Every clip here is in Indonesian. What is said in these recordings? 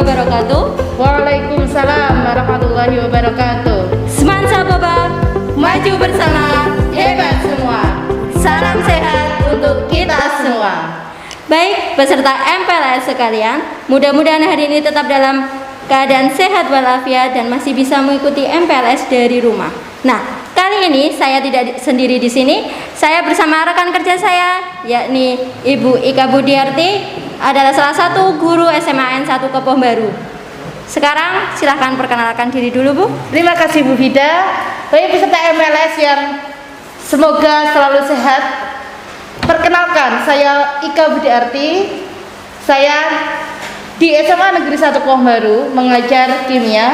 wabarakatuh. Waalaikumsalam warahmatullahi wabarakatuh. Semansa Boba, Maju bersama, hebat semua. salam sehat untuk kita semua. Baik, peserta MPLS sekalian, mudah-mudahan hari ini tetap dalam keadaan sehat walafiat dan masih bisa mengikuti MPLS dari rumah. Nah, kali ini saya tidak sendiri di sini. Saya bersama rekan kerja saya, yakni Ibu Ika Budiarti, adalah salah satu guru SMAN 1 Kepoh Baru. Sekarang silahkan perkenalkan diri dulu, Bu. Terima kasih Bu Vida. Bagi peserta MPLS yang semoga selalu sehat. Perkenalkan, saya Ika Budiarti. Saya di SMA Negeri 1 Kepoh Baru mengajar kimia,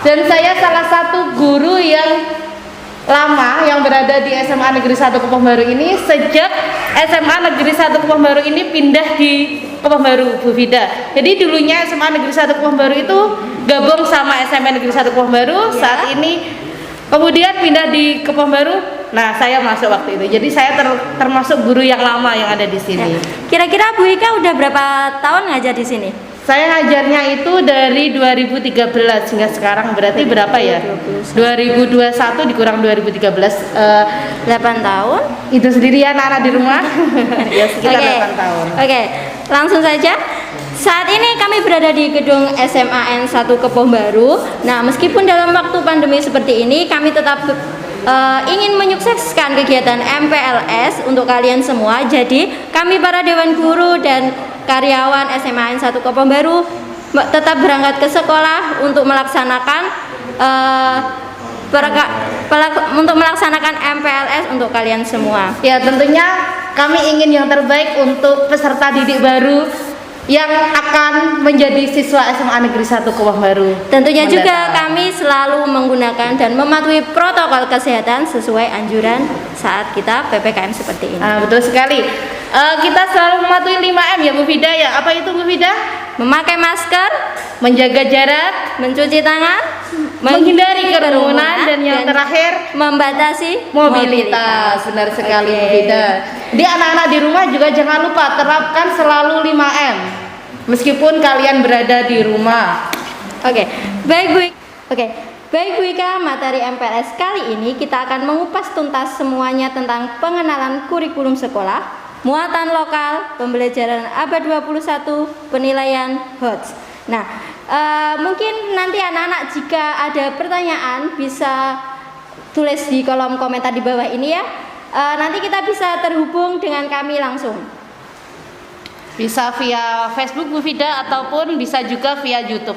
dan saya salah satu guru yang lama yang berada di SMA Negeri 1 Kepoh Baru ini sejak SMA Negeri 1 Kepoh Baru ini pindah di Kepoh Baru, Bu Vida. Jadi dulunya SMA Negeri 1 Kepoh Baru itu gabung sama SMA Negeri 1 Kepoh Baru. Ya. Saat ini kemudian pindah di Kepoh Baru. Nah, saya masuk waktu itu. Jadi saya termasuk guru yang lama yang ada di sini. Ya. Kira-kira Bu Ika udah berapa tahun ngajar di sini? Saya ngajarnya itu dari 2013 hingga sekarang, berarti berapa ya? 2021 dikurang 2013, 8 tahun. itu sendiri ya anak-anak di rumah. Ya sekitar Oke. 8 tahun. Oke, langsung saja. Saat ini kami berada di gedung SMAN 1 Kepoh Baru. Nah, meskipun dalam waktu pandemi seperti ini, kami tetap ingin menyukseskan kegiatan MPLS untuk kalian semua. Jadi, kami para Dewan Guru dan karyawan SMAN 1 Kepoh Baru tetap berangkat ke sekolah untuk melaksanakan untuk melaksanakan MPLS untuk kalian semua. Ya, tentunya kami ingin yang terbaik untuk peserta didik baru yang akan menjadi siswa SMA Negeri 1 Kepoh Baru. Tentunya mendatang. juga kami selalu menggunakan dan mematuhi protokol kesehatan sesuai anjuran saat kita PPKM seperti ini. Betul sekali. Kita selalu mematuhi 5M ya Bu Vida ya. Apa itu Bu Vida? Memakai masker, Menjaga jarak, mencuci tangan, menghindari kerumunan, dan yang terakhir membatasi mobilitas. Benar sekali Bu Vida. Di anak-anak di rumah juga jangan lupa terapkan selalu 5M meskipun kalian berada di rumah. Oke, baik Bu. Baik Bu Ika, materi MPLS kali ini kita akan mengupas tuntas semuanya tentang pengenalan kurikulum sekolah, muatan lokal, pembelajaran abad 21, penilaian HOTS. Nah, mungkin nanti anak-anak jika ada pertanyaan bisa tulis di kolom komentar di bawah ini ya. Nanti kita bisa terhubung dengan kami langsung. Bisa via Facebook Bu Vida ataupun bisa juga via YouTube.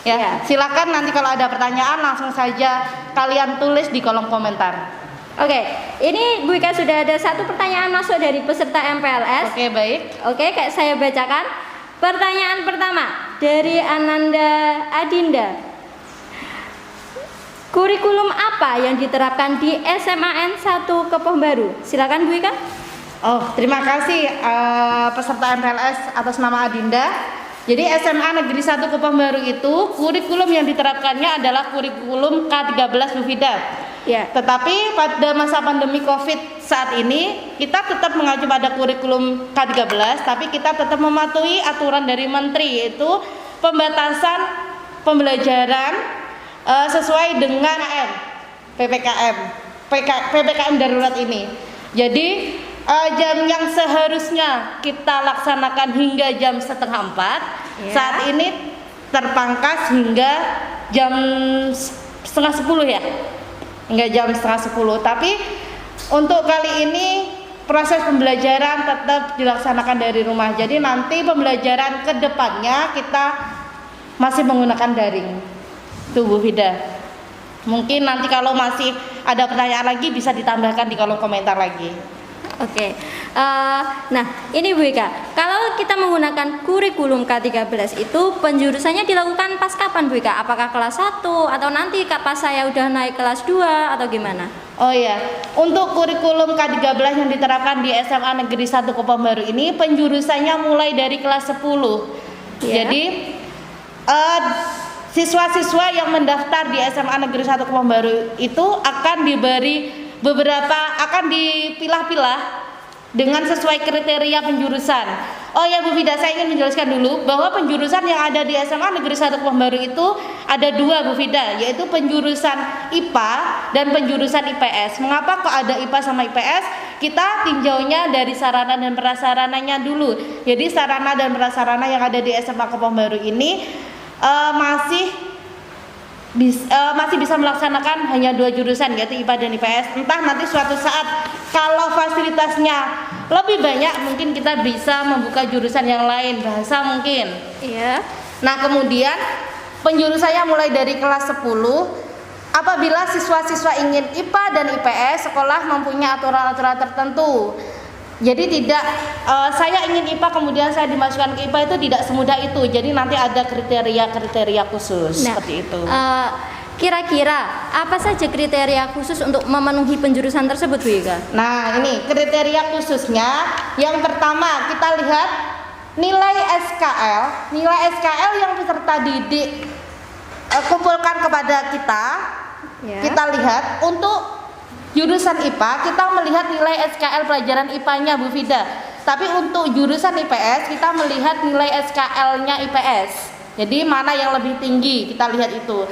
Ya, silakan nanti kalau ada pertanyaan langsung saja kalian tulis di kolom komentar. Oke, ini Bu Ika sudah ada satu pertanyaan masuk dari peserta MPLS. Oke, baik. Oke, kayak saya bacakan. Pertanyaan pertama dari Ananda Adinda. Kurikulum apa yang diterapkan di SMAN 1 Kepoh Baru? Silakan Bu Ika. Oh, terima kasih peserta MPLS atas nama Adinda. Jadi SMA Negeri 1 Kepoh Baru itu kurikulum yang diterapkannya adalah kurikulum K13 Bu Vida. Ya. Tetapi pada masa pandemi Covid saat ini kita tetap mengacu pada kurikulum K13, tapi kita tetap mematuhi aturan dari Menteri, yaitu pembatasan pembelajaran sesuai dengan PPKM darurat ini. Jadi jam yang seharusnya kita laksanakan hingga jam setengah 4, saat ini terpangkas hingga jam setengah 10 ya, hingga jam setengah 10. Tapi untuk kali ini proses pembelajaran tetap dilaksanakan dari rumah. Jadi nanti pembelajaran ke depannya kita masih menggunakan daring. Tuh Bu Vida. Mungkin nanti kalau masih ada pertanyaan lagi bisa ditambahkan di kolom komentar lagi. Oke, nah ini Bu Ika, kalau kita menggunakan kurikulum K13 itu penjurusannya dilakukan pas kapan Bu Ika? Apakah kelas 1 atau nanti pas saya udah naik kelas 2 atau gimana? Oh iya, untuk kurikulum K13 yang diterapkan di SMA Negeri 1 Kepoh Baru ini penjurusannya mulai dari kelas 10. Ya. Jadi siswa-siswa yang mendaftar di SMA Negeri 1 Kepoh Baru itu akan diberi akan dipilah-pilah dengan sesuai kriteria penjurusan. Oh ya Bu Fida, saya ingin menjelaskan dulu bahwa penjurusan yang ada di SMA Negeri 1 Kepong Baru itu ada dua Bu Fida, yaitu penjurusan IPA dan penjurusan IPS. Mengapa kok ada IPA sama IPS? Kita tinjaunya dari sarana dan prasarananya dulu. Jadi sarana dan prasarana yang ada di SMA Kepong Baru ini masih bisa melaksanakan hanya dua jurusan, yaitu IPA dan IPS. Entah nanti suatu saat kalau fasilitasnya lebih banyak, mungkin kita bisa membuka jurusan yang lain, bahasa mungkin. Iya. Nah kemudian penjurusannya mulai dari kelas 10. Apabila siswa-siswa ingin IPA dan IPS, sekolah mempunyai aturan-aturan tertentu. Jadi tidak saya ingin IPA kemudian saya dimasukkan ke IPA, itu tidak semudah itu. Jadi nanti ada kriteria-kriteria khusus seperti itu. Kira-kira apa saja kriteria khusus untuk memenuhi penjurusan tersebut, Bu Ika? Nah, ini kriteria khususnya. Yang pertama kita lihat nilai SKL. Nilai SKL yang peserta didik kumpulkan kepada kita. Ya. Kita lihat untuk jurusan IPA kita melihat nilai SKL pelajaran IPA-nya Bu Fida. Tapi untuk jurusan IPS kita melihat nilai SKL-nya IPS. Jadi mana yang lebih tinggi, kita lihat itu.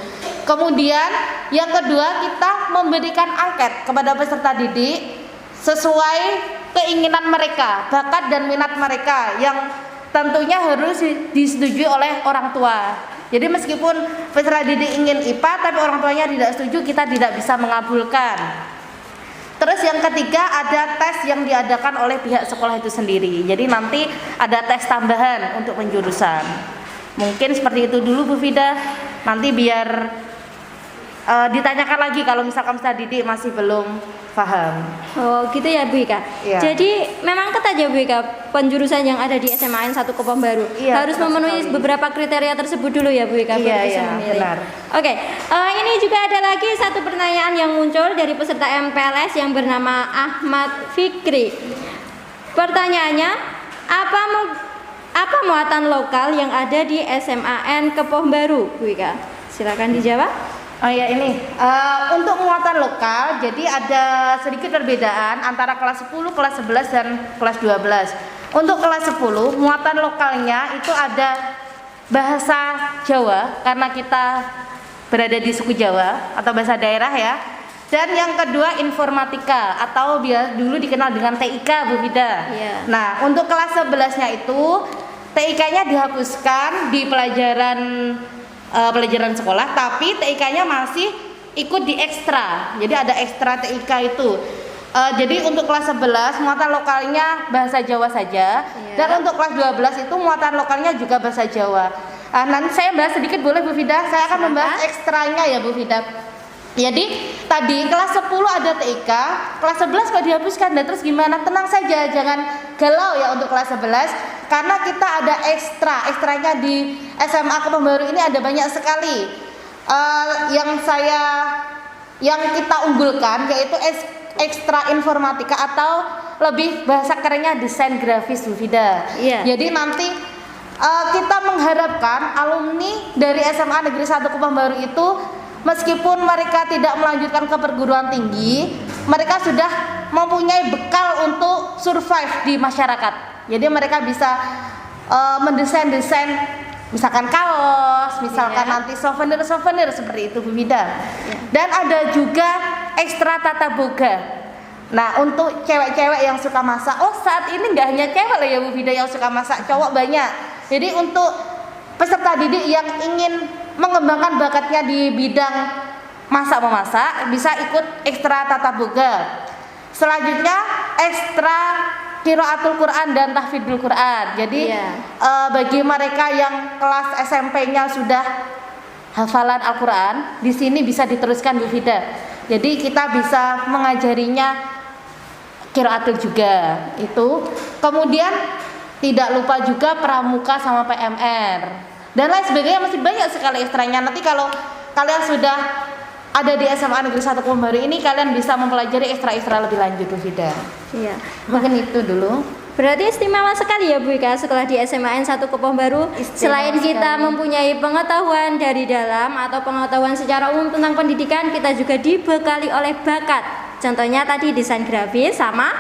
Kemudian yang kedua, kita memberikan angket kepada peserta didik sesuai keinginan mereka, bakat dan minat mereka yang tentunya harus disetujui oleh orang tua. Jadi meskipun peserta didik ingin IPA tapi orang tuanya tidak setuju, kita tidak bisa mengabulkan. Terus yang ketiga, ada tes yang diadakan oleh pihak sekolah itu sendiri. Jadi nanti ada tes tambahan untuk penjurusan. Mungkin seperti itu dulu Bu Fida. Nanti biar ditanyakan lagi kalau misalkan peserta didik masih belum paham. Oh gitu ya Bu Ika. Iya. Jadi memang ketat ya Bu Ika, penjurusan yang ada di SMAN 1 Kepong Baru harus memenuhi beberapa kriteria tersebut dulu ya Bu Ika. Iya, benar. Oke, ini juga ada lagi satu pertanyaan yang muncul dari peserta MPLS yang bernama Ahmad Fikri. Pertanyaannya, apa muatan lokal yang ada di SMAN Kepong Baru, Bu Ika? Silakan dijawab. Oh ya, ini untuk muatan lokal, jadi ada sedikit perbedaan antara kelas 10, kelas 11 dan kelas 12. Untuk kelas 10, muatan lokalnya itu ada bahasa Jawa karena kita berada di suku Jawa atau bahasa daerah ya. Dan yang kedua informatika atau dulu dikenal dengan TIK Bu Fida. Iya. Nah, untuk kelas 11-nya itu TIK-nya dihapuskan di pelajaran sekolah, tapi TIK-nya masih ikut di ekstra. Jadi ada ekstra TIK itu. Jadi untuk kelas 11 muatan lokalnya bahasa Jawa saja. Iya. Dan untuk kelas 12 itu muatan lokalnya juga bahasa Jawa. Nanti saya bahas sedikit boleh Bu Fida? Saya akan membahas ekstranya ya Bu Fida. Jadi tadi kelas 10 ada TIK, kelas 11 kok dihapuskan, dan terus gimana? Tenang saja, jangan galau ya untuk kelas 11, karena kita ada ekstranya di SMA Kepong Baru ini ada banyak sekali. Yang kita unggulkan yaitu ekstra informatika atau lebih bahasa kerennya desain grafis Bu Fida. Iya. Jadi nanti kita mengharapkan alumni dari SMA Negeri 1 Kepong Baru itu meskipun mereka tidak melanjutkan ke perguruan tinggi, mereka sudah mempunyai bekal untuk survive di masyarakat. Jadi mereka bisa mendesain misalkan kaos, misalkan nanti souvenir seperti itu Bu Fida. Dan ada juga ekstra tata boga. Nah, untuk cewek-cewek yang suka masak, saat ini nggak hanya cewek lah ya Bu Fida yang suka masak, cowok banyak. Jadi untuk peserta didik yang ingin mengembangkan bakatnya di bidang masak-memasak bisa ikut ekstra tata boga. Selanjutnya ekstra qiraatul Quran dan tahfidzul Quran. Jadi bagi mereka yang kelas SMP-nya sudah hafalan Al-Quran, di sini bisa diteruskan Bu Fida. Jadi kita bisa mengajarinya qiraatul juga itu. Kemudian tidak lupa juga pramuka sama PMR dan lain sebagainya, masih banyak sekali ekstranya. Nanti kalau kalian sudah ada di SMA Negeri 1 Kepong Baru ini, kalian bisa mempelajari ekstra-ekstra lebih lanjut Bu Fida. Iya. Mungkin itu dulu. Berarti istimewa sekali ya Bu Ika sekolah di SMAN 1 Kepong Baru. Selain kita mempunyai pengetahuan dari dalam atau pengetahuan secara umum tentang pendidikan, kita juga dibekali oleh bakat. Contohnya tadi desain grafis sama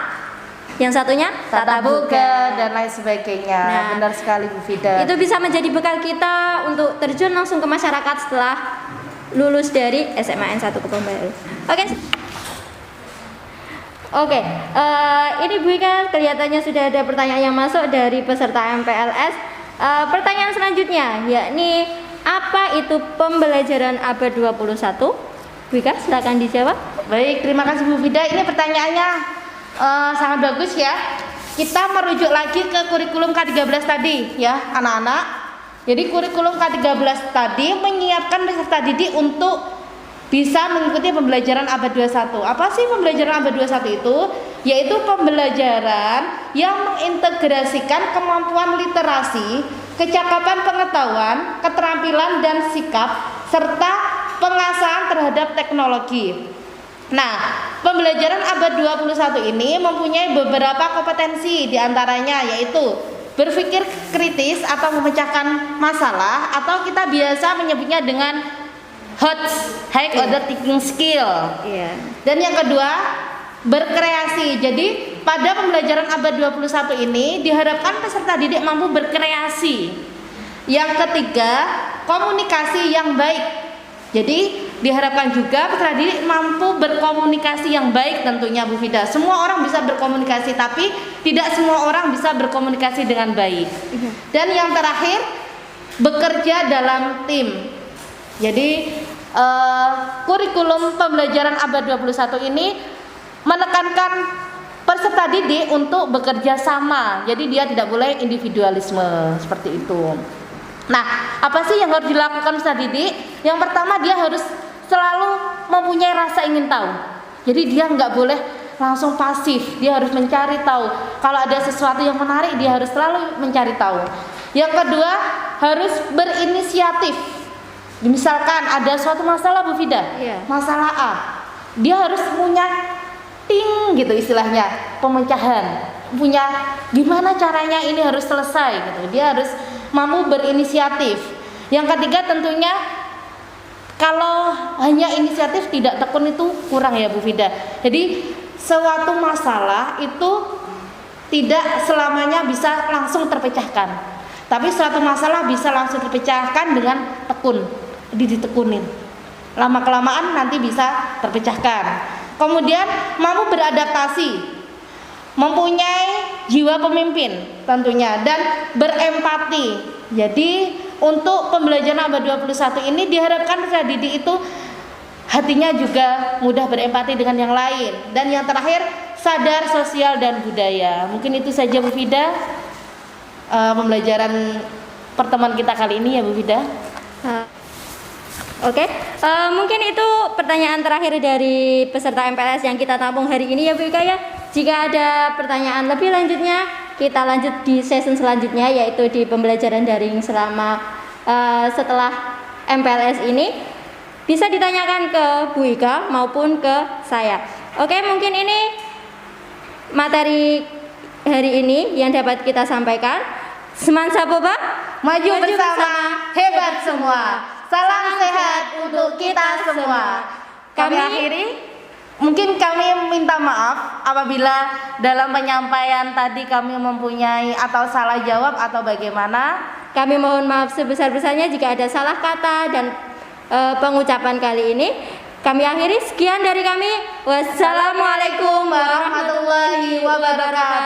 Yang satunya tata boga dan lain sebagainya. Nah, benar sekali Bu Fida. itu bisa menjadi bekal kita untuk terjun langsung ke masyarakat setelah lulus dari SMA N1 Kebonbaru. Oke, ini Bu Ika kelihatannya sudah ada pertanyaan yang masuk dari peserta MPLS. Pertanyaan selanjutnya yakni apa itu pembelajaran abad 21? Bu Ika silakan dijawab. Baik, terima kasih Bu Fida. Ini pertanyaannya sangat bagus ya. Kita merujuk lagi ke kurikulum K13 tadi ya anak-anak. Jadi kurikulum K13 tadi menyiapkan peserta didik untuk bisa mengikuti pembelajaran abad 21. Apa sih pembelajaran abad 21 itu? Yaitu pembelajaran yang mengintegrasikan kemampuan literasi, kecakapan pengetahuan, keterampilan dan sikap, serta pengasahan terhadap teknologi. Nah, pembelajaran abad 21 ini mempunyai beberapa kompetensi, diantaranya yaitu berpikir kritis atau memecahkan masalah, atau kita biasa menyebutnya dengan high order thinking skill. Dan yang kedua, berkreasi. Jadi pada pembelajaran abad 21 ini diharapkan peserta didik mampu berkreasi. Yang ketiga, komunikasi yang baik. Jadi diharapkan juga peserta didik mampu berkomunikasi yang baik tentunya Bu Fida. Semua orang bisa berkomunikasi, tapi tidak semua orang bisa berkomunikasi dengan baik. Dan yang terakhir, bekerja dalam tim. Jadi kurikulum pembelajaran abad 21 ini menekankan peserta didik untuk bekerja sama. Jadi dia tidak boleh individualisme seperti itu. Nah, apa sih yang harus dilakukan peserta didik? Yang pertama, dia harus selalu mempunyai rasa ingin tahu. Jadi dia nggak boleh langsung pasif, dia harus mencari tahu. Kalau ada sesuatu yang menarik, dia harus selalu mencari tahu. Yang kedua, harus berinisiatif. Misalkan ada suatu masalah Bu Fida, masalah A, dia harus punya gitu istilahnya, pemecahan, punya gimana caranya ini harus selesai gitu. Dia harus mampu berinisiatif. Yang ketiga tentunya kalau hanya inisiatif tidak tekun itu kurang ya Bu Fida. Jadi suatu masalah itu tidak selamanya bisa langsung terpecahkan, tapi suatu masalah bisa langsung terpecahkan dengan tekun, ditekunin. Lama kelamaan nanti bisa terpecahkan. Kemudian mampu beradaptasi, mempunyai jiwa pemimpin tentunya, dan berempati. Jadi untuk pembelajaran abad 21 ini diharapkan peserta didik itu hatinya juga mudah berempati dengan yang lain. Dan yang terakhir, sadar sosial dan budaya. Mungkin itu saja Bu Fida pembelajaran pertemuan kita kali ini ya Bu Fida. Oke, mungkin itu pertanyaan terakhir dari peserta MPLS yang kita tampung hari ini ya Bu Ika ya. Jika ada pertanyaan lebih lanjutnya, kita lanjut di session selanjutnya, yaitu di pembelajaran daring selama setelah MPLS ini. Bisa ditanyakan ke Bu Ika maupun ke saya. Oke, mungkin ini materi hari ini yang dapat kita sampaikan. Semansa Boba, maju bersama, hebat semua. Salam sehat untuk kita semua. Kami akhiri. Mungkin kami minta maaf apabila dalam penyampaian tadi kami mempunyai atau salah jawab atau bagaimana. Kami mohon maaf sebesar-besarnya jika ada salah kata dan pengucapan kali ini. Kami akhiri, sekian dari kami. Wassalamualaikum warahmatullahi wabarakatuh.